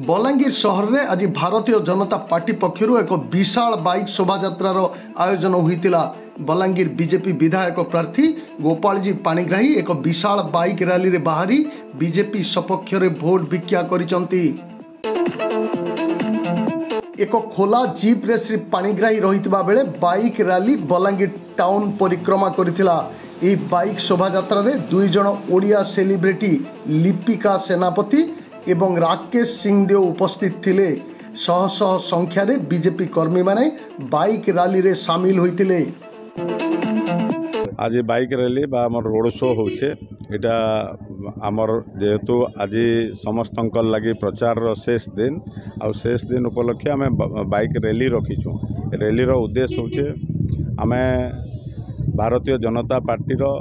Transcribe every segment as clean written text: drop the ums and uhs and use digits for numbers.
बलांगीर सहर में आज भारतीय जनता पार्टी पक्षर एक विशाल बाइक शोभायात्रार आयोजन होता। बलांगीर बीजेपी विधायक प्रार्थी गोपालजी पाणिग्राही एक विशाल बाइक रैली रे बाहरी बीजेपी सपक्ष रे भोट भिक्षा करिसंती। एक खोला जीप रे श्री पाणिग्राही रहितबा बेले बाइक रैली बलांगीर टाउन परिक्रमा करिथिला। ए बाइक शोभायात्रा रे दुई जन ओडिया सेलिब्रिटी लिपिका सेनापति एवं राकेश सिंहदेव उपस्थित थिले। शह शह संख्यार बीजेपी कर्मी माने बाइक रैली रे शामिल होइतिले। आज बाइक रैली बा आमर रोड शो होचे। एटा आमर जेहेतु आज समस्त लगी प्रचार शेष दिन आ शेष दिन उपलक्षे आम बाइक रैली रखीचु। रैली रो उद्देश्य होचे आमे भारतीय जनता पार्टी रो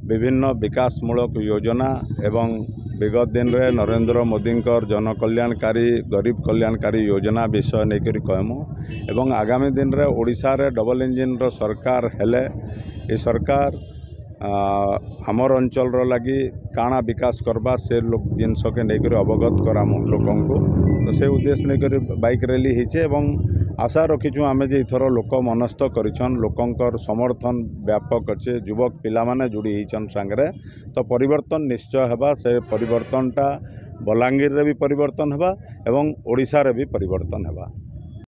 विभिन्न विकासमूलक योजना एवं विगत दिन रे नरेंद्र मोदी जनकल्याणकारी गरीब कल्याणकारी योजना विषय नहीं कहमु एवं आगामी दिन रे ओडिशा रे डबल इंजिन रो सरकार हेले ये सरकार आमर अंचल लगी काଣା विकास करबा से लोक जिनस के नहीं अवगत करामु लोकों को। तो से उद्देश्य नहीं बाइक रैली होचे एवं आशा रखीचु आमे जे इथर लोक मनस्थ करिछन लोकंकर समर्थन व्यापक अच्छे युवक पिला माने जुड़ी होइछन संगरे। तो परिवर्तन निश्चय हेबा से परिवर्तनटा बलांगीर रे भी परिवर्तन हेबा एवं ओडिशा रे भी परिवर्तन हेबा।